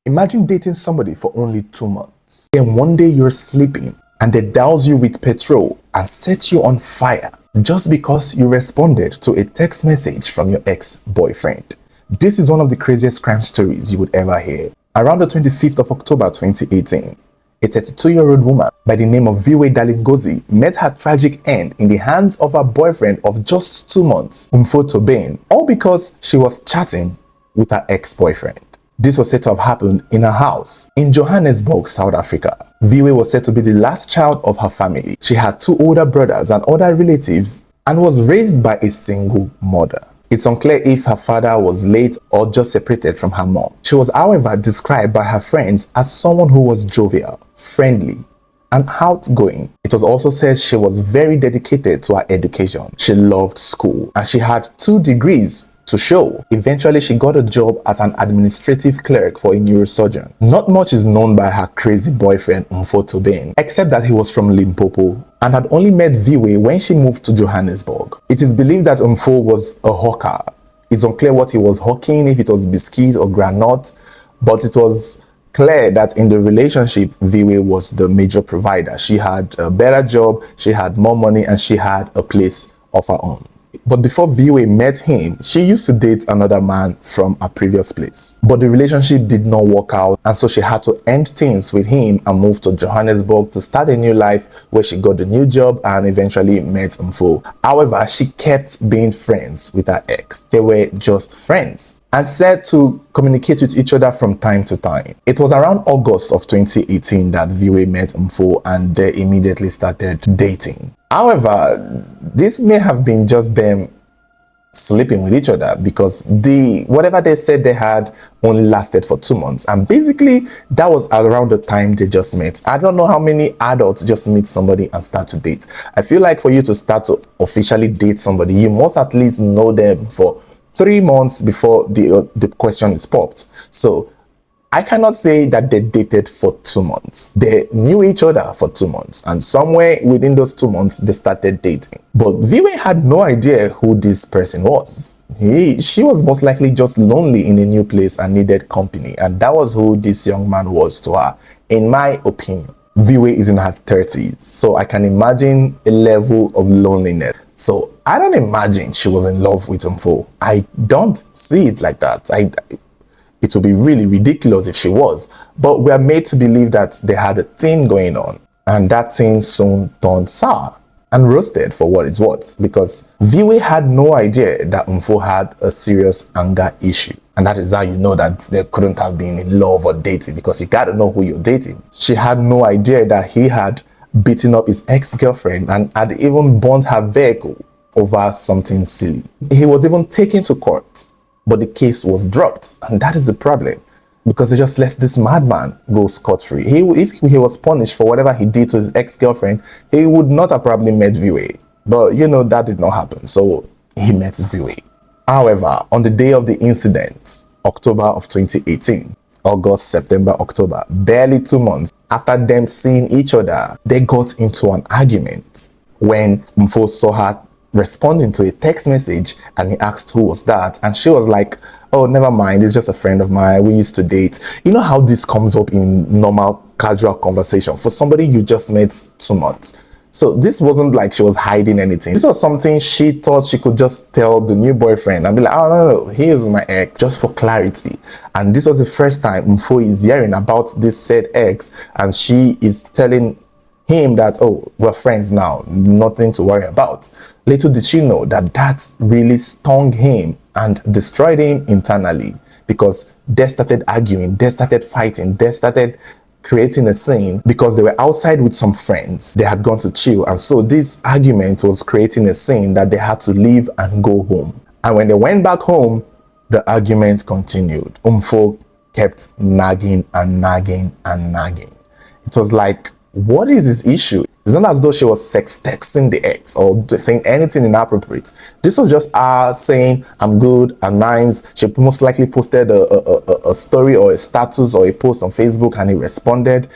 Imagine dating somebody for only 2 months. Then one day you're sleeping and they douse you with petrol and set you on fire just because you responded to a text message from your ex-boyfriend. This is one of the craziest crime stories you would ever hear. Around the 25th of October 2018, a 32-year-old woman by the name of Viwe Dalingozi met her tragic end in the hands of her boyfriend of just 2 months, Umfo Tobane, all because she was chatting with her ex-boyfriend. This was said to have happened in her house in Johannesburg, South Africa. Viwe was said to be the last child of her family. She had 2 older brothers and other relatives and was raised by a single mother. It's unclear if her father was late or just separated from her mom. She was, however, described by her friends as someone who was jovial, friendly, and outgoing. It was also said she was very dedicated to her education. She loved school and she had 2 degrees to show. Eventually, she got a job as an administrative clerk for a neurosurgeon. Not much is known by her crazy boyfriend, Umfo Tobane, except that he was from Limpopo and had only met Viwe when she moved to Johannesburg. It is believed that Umfo was a hawker. It's unclear what he was hawking, if it was biscuits or granite, but it was clear that in the relationship, Viwe was the major provider. She had a better job, she had more money, and she had a place of her own. But before Viwe met him, she used to date another man from her previous place. But the relationship did not work out, and so she had to end things with him and move to Johannesburg to start a new life where she got the new job and eventually met Umfo. However, she kept being friends with her ex. They were just friends and said to communicate with each other from time to time. It was around August of 2018 that Viwe met Umfo and they immediately started dating. However, this may have been just them sleeping with each other because whatever they said they had only lasted for 2 months, and basically that was around the time they just met. I don't know how many adults just meet somebody and start to date. I feel like for you to start to officially date somebody, you must at least know them for 3 months before the question is popped. So I cannot say that they dated for 2 months. They knew each other for 2 months, and somewhere within those 2 months, they started dating. But Viwe had no idea who this person was. She was most likely just lonely in a new place and needed company, and that was who this young man was to her, in my opinion. Viwe is in her 30s, so I can imagine a level of loneliness. So I don't imagine she was in love with Umfo. I don't see it like that. It would be really ridiculous if she was, but we are made to believe that they had a thing going on, and that thing soon turned sour and roasted for what it's worth, because Viwe had no idea that Umfo had a serious anger issue. And that is how you know that they couldn't have been in love or dating, because you gotta know who you're dating. She had no idea that he had beaten up his ex-girlfriend and had even burnt her vehicle over something silly. He was even taken to court, but the case was dropped, and that is the problem, because they just let this madman go scot-free. If he was punished for whatever he did to his ex-girlfriend, he would not have probably met Viwe. But you know, that did not happen, so he met Viwe. However, on the day of the incident, October of 2018, August, September, October, barely 2 months after them seeing each other, they got into an argument when Umfo saw her responding to a text message, and he asked who was that, and she was like, oh, never mind, it's just a friend of mine, we used to date. You know how this comes up in normal casual conversation for somebody you just met 2 months. So this wasn't like she was hiding anything. This was something she thought she could just tell the new boyfriend and be like, oh no, here's my ex, just for clarity. And this was the first time Umfo is hearing about this said ex, and she is telling him that, oh, we're friends now, nothing to worry about. Little did she know that that really stung him and destroyed him internally, because they started arguing, they started fighting, they started creating a scene because they were outside with some friends. They had gone to chill, and so this argument was creating a scene that they had to leave and go home. And when they went back home, the argument continued. Umfo kept nagging and nagging and nagging. It was like, what is his issue? It's not as though she was sex texting the ex or saying anything inappropriate. This was just her saying, I'm good, I'm nice. She most likely posted a story or a status or a post on Facebook, and he responded.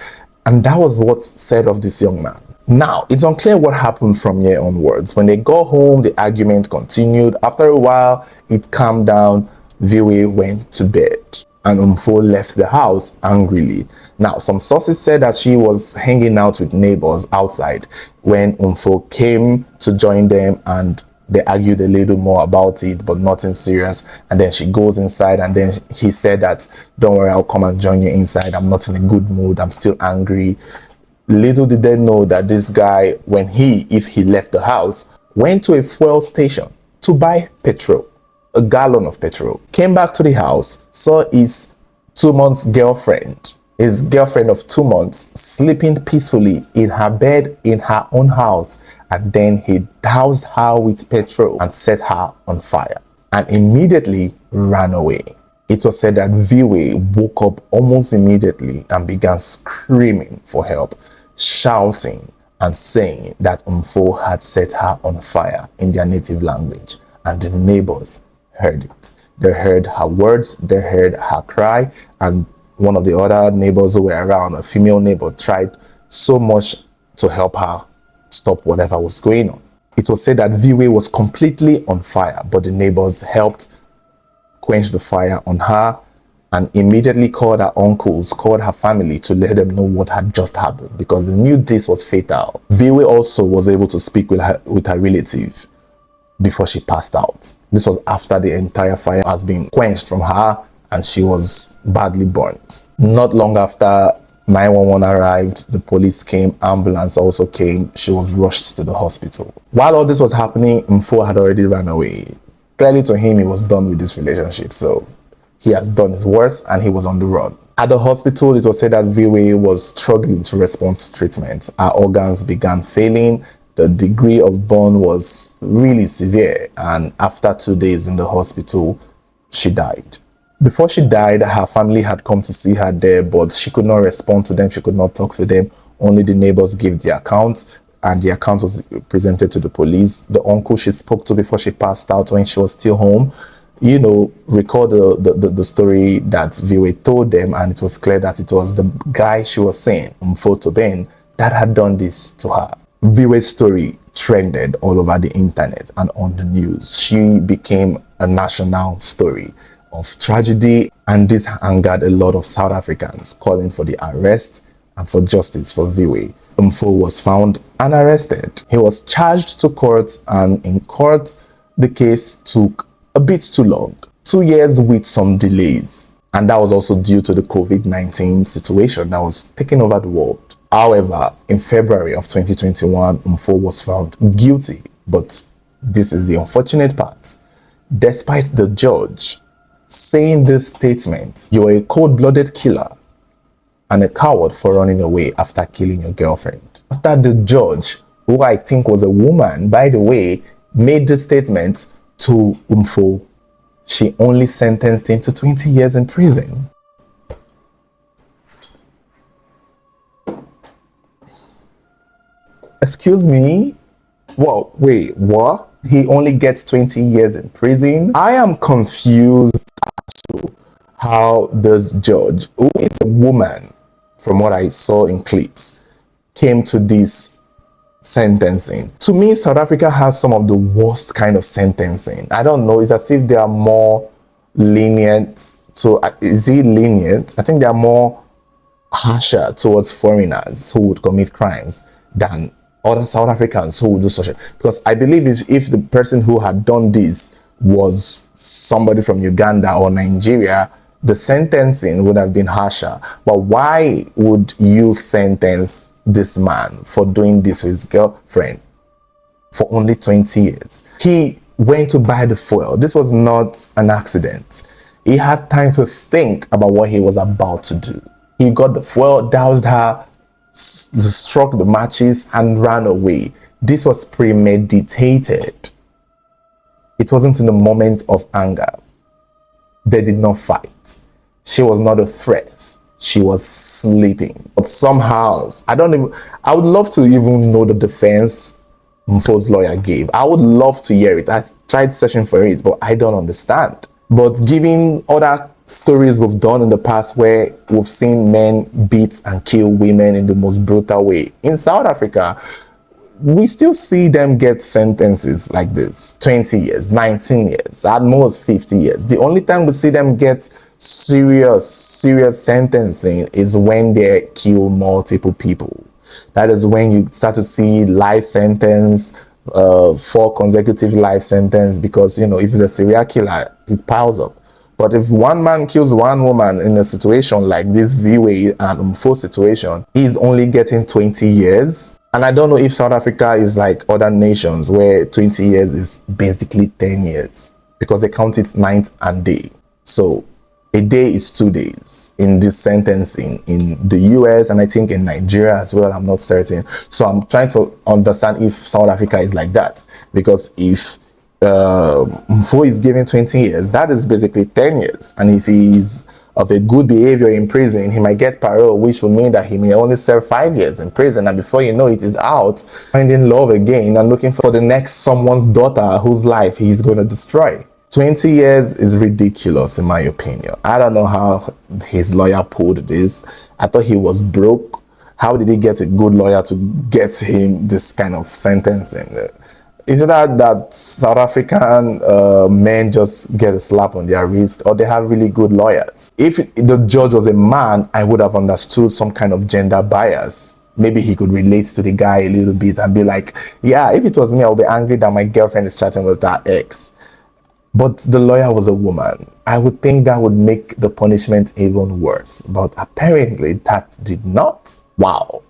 And that was what's said of this young man. Now, it's unclear what happened from here onwards. When they got home, the argument continued. After a while, it calmed down. Viwe went to bed. and Umfo left the house angrily. Now, some sources said that she was hanging out with neighbors outside when Umfo came to join them, and they argued a little more about it, but nothing serious. And then she goes inside, and then he said that, don't worry, I'll come and join you inside. I'm not in a good mood. I'm still angry. Little did they know that this guy, if he left the house, went to a fuel station to buy petrol, a gallon of petrol, came back to the house, saw his 2 months girlfriend, his girlfriend of 2 months, sleeping peacefully in her bed in her own house, and then he doused her with petrol and set her on fire and immediately ran away. It was said that Viwe woke up almost immediately and began screaming for help, shouting and saying that Umfo had set her on fire in their native language, and the neighbors heard it. They heard her words, they heard her cry, and one of the other neighbors who were around, a female neighbor, tried so much to help her stop whatever was going on. It was said that Viwe was completely on fire, but the neighbors helped quench the fire on her and immediately called her uncles, called her family to let them know what had just happened, because they knew this was fatal. Viwe also was able to speak with her relative before she passed out. This was after the entire fire has been quenched from her and she was badly burnt. Not long after, 911 arrived, the police came, ambulance also came, she was rushed to the hospital. While all this was happening, Umfo had already run away. Clearly to him, he was done with this relationship, so he has done his worst and he was on the run. At the hospital, it was said that Viwe was struggling to respond to treatment. Her organs began failing. The degree of burn was really severe, and after 2 days in the hospital, she died. Before she died, her family had come to see her there, but she could not respond to them. She could not talk to them. Only the neighbors gave the account, and the account was presented to the police. The uncle she spoke to before she passed out when she was still home, recalled the story that Viwe told them, and it was clear that it was the guy she was saying, Umfo Toben, that had done this to her. Viwe's story trended all over the internet and on the news. She became a national story of tragedy, and this angered a lot of South Africans, calling for the arrest and for justice for Viwe. Umfo was found and arrested. He was charged to court, and in court, the case took a bit too long. 2 years with some delays. And that was also due to the COVID-19 situation that was taking over the world. However, in February of 2021, Umfo was found guilty. But this is the unfortunate part. Despite the judge saying this statement, you're a cold-blooded killer and a coward for running away after killing your girlfriend. After the judge, who I think was a woman, by the way, made this statement to Umfo, she only sentenced him to 20 years in prison. Excuse me? Well, wait, what? He only gets 20 years in prison? I am confused as to how this judge, who is a woman, from what I saw in clips, came to this sentencing. To me, South Africa has some of the worst kind of sentencing. I don't know, it's as if they are more lenient. So is he lenient? I think they are more harsher towards foreigners who would commit crimes than other South Africans who would do such a, because I believe if the person who had done this was somebody from Uganda or Nigeria, the sentencing would have been harsher. But why would you sentence this man for doing this to his girlfriend for only 20 years? He went to buy the fuel. This was not an accident. He had time to think about what he was about to do. He got the fuel, doused her, struck the matches, and ran away. This was premeditated. It wasn't in the moment of anger. They did not fight. She was not a threat. She was sleeping. But somehow, I would love to even know the defense Umfo's lawyer gave. I would love to hear it. I tried searching for it, but I don't understand. But given other stories we've done in the past where we've seen men beat and kill women in the most brutal way, in South Africa, we still see them get sentences like this, 20 years, 19 years, at most 50 years. The only time we see them get Serious sentencing is when they kill multiple people. That is when you start to see life sentence, 4 consecutive life sentence, because if it's a serial killer, it piles up. But if one man kills one woman in a situation like this V-Way and Mfo situation, he's only getting 20 years. And I don't know if South Africa is like other nations where 20 years is basically 10 years because they count it night and day. So a day is 2 days in this sentencing in the US, and I think in Nigeria as well. I'm not certain. So I'm trying to understand if South Africa is like that, because if Mfo is given 20 years, that is basically 10 years. And if he's of a good behavior in prison, he might get parole, which will mean that he may only serve 5 years in prison. And before you know it, he's out, finding love again and looking for the next someone's daughter whose life he's going to destroy. 20 years is ridiculous, in my opinion. I don't know how his lawyer pulled this. I thought he was broke. How did he get a good lawyer to get him this kind of sentencing? Is it that South African men just get a slap on their wrist, or they have really good lawyers? If the judge was a man, I would have understood some kind of gender bias. Maybe he could relate to the guy a little bit and be like, yeah, if it was me, I would be angry that my girlfriend is chatting with that ex. But the lawyer was a woman. I would think that would make the punishment even worse. But apparently that did not. Wow.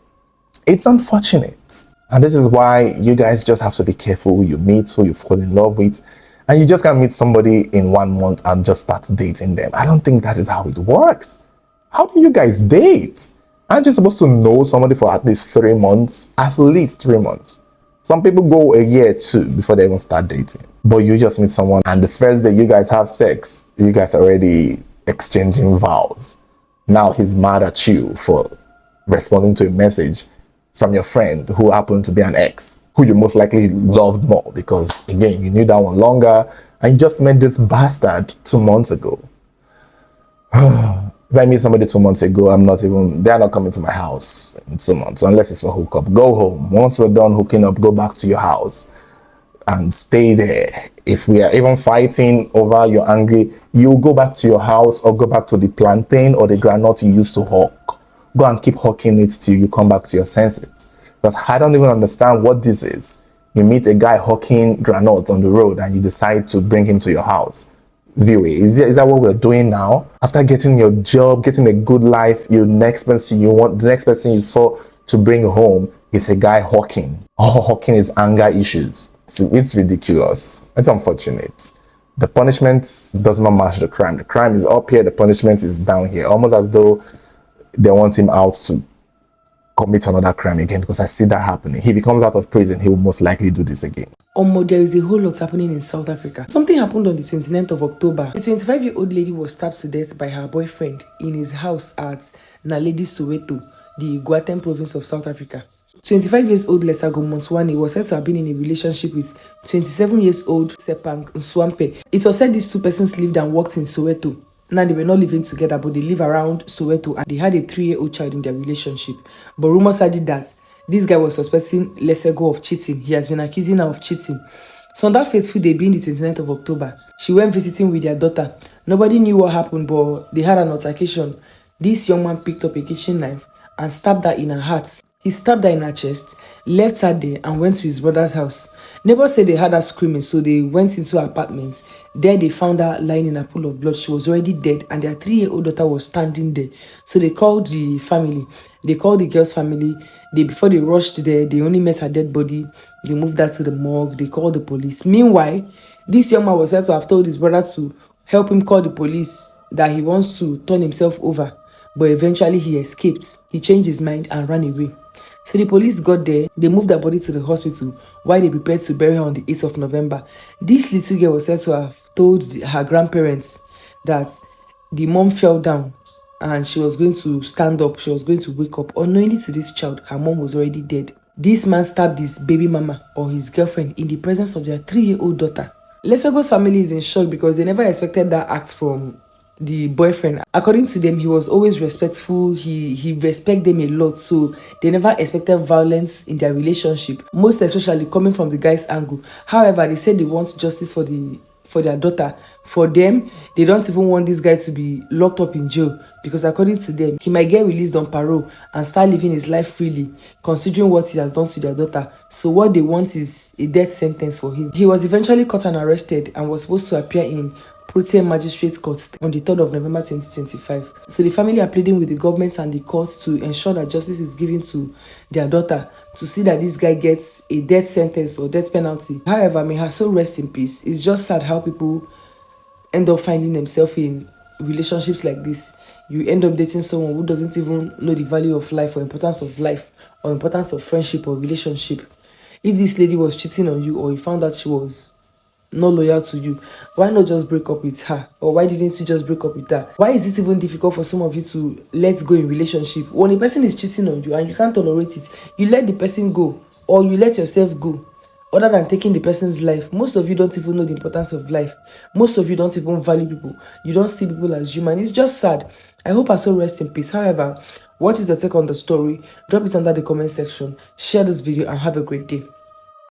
It's unfortunate. And this is why you guys just have to be careful who you meet, who you fall in love with. And you just can't meet somebody in 1 month and just start dating them. I don't think that is how it works. How do you guys date? Aren't you supposed to know somebody for at least 3 months? At least 3 months. Some people go a year or 2 before they even start dating. But you just meet someone and the first day you guys have sex, you guys are already exchanging vows. Now he's mad at you for responding to a message from your friend who happened to be an ex, who you most likely loved more because, again, you knew that one longer, and you just met this bastard 2 months ago. If I meet somebody 2 months ago, they're not coming to my house in 2 months, unless it's for hookup. Go home. Once we're done hooking up, go back to your house and stay there. If we are even fighting over you're angry, you go back to your house or go back to the plantain or the granite you used to hawk. Go and keep hawking it till you come back to your senses. Because I don't even understand what this is. You meet a guy hawking granite on the road and you decide to bring him to your house. V-Way, is that what we're doing now? After getting your job, getting a good life, the next person you saw to bring home is a guy hawking. Hawking is anger issues. It's ridiculous. It's unfortunate. The punishment does not match the crime. The crime is up here, the punishment is down here. Almost as though they want him out to commit another crime again, because I see that happening. If he comes out of prison, he will most likely do this again. There is a whole lot happening in South Africa. Something happened on the 29th of October. A 25-year-old lady was stabbed to death by her boyfriend in his house at Naledi, Soweto, the Gauteng province of South Africa. 25 years old Lesago Monswane was said to have been in a relationship with 27 years old Sepang Nswampe. It was said these two persons lived and worked in Soweto. Now, they were not living together, but they live around Soweto, and they had a 3-year-old child in their relationship. But rumors had it that this guy was suspecting Lesego of cheating. He has been accusing her of cheating. So on that fateful day, being the 29th of October, she went visiting with their daughter. Nobody knew what happened, but they had an altercation. This young man picked up a kitchen knife and stabbed her in her heart. He stabbed her in her chest, left her there, and went to his brother's house. Neighbors said they heard her screaming, so they went into her apartment. There they found her lying in a pool of blood. She was already dead, and their 3-year-old daughter was standing there. So they called the family. They called the girl's family. Before they rushed there, they only met her dead body. They moved her to the morgue. They called the police. Meanwhile, this young man was said to have told his brother to help him call the police, that he wants to turn himself over. But eventually he escaped. He changed his mind and ran away. So the police got there, they moved her body to the hospital while they prepared to bury her on the 8th of November. This little girl was said to have told her grandparents that the mom fell down and she was going to stand up, she was going to wake up. Unknowingly to this child, her mom was already dead. This man stabbed his baby mama or his girlfriend in the presence of their 3-year-old daughter. Lesago's family is in shock because they never expected that act from the boyfriend. According to them, he was always respectful. He respected them a lot, so they never expected violence in their relationship, most especially coming from the guy's angle. However, they said they want justice for for their daughter. For them, they don't even want this guy to be locked up in jail, because according to them, he might get released on parole and start living his life freely, considering what he has done to their daughter. So what they want is a death sentence for him. He was eventually caught and arrested and was supposed to appear in Protea Magistrates Court on the 3rd of November 2025. So the family are pleading with the government and the courts to ensure that justice is given to their daughter, to see that this guy gets a death sentence or death penalty. However, may her soul rest in peace. It's just sad how people end up finding themselves in relationships like this. You end up dating someone who doesn't even know the value of life or importance of friendship or relationship. If this lady was cheating on you, or you found out she was not loyal to you, why not just break up with her? Or why didn't you just break up with her? Why is it even difficult for some of you to let go in relationship? When a person is cheating on you and you can't tolerate it, you let the person go, or you let yourself go, other than taking the person's life. Most of you don't even know the importance of life. Most of you don't even value people. You don't see people as human. It's just sad. I hope her soul rests in peace. However, what is your take on the story? Drop it under the comment section. Share this video and have a great day.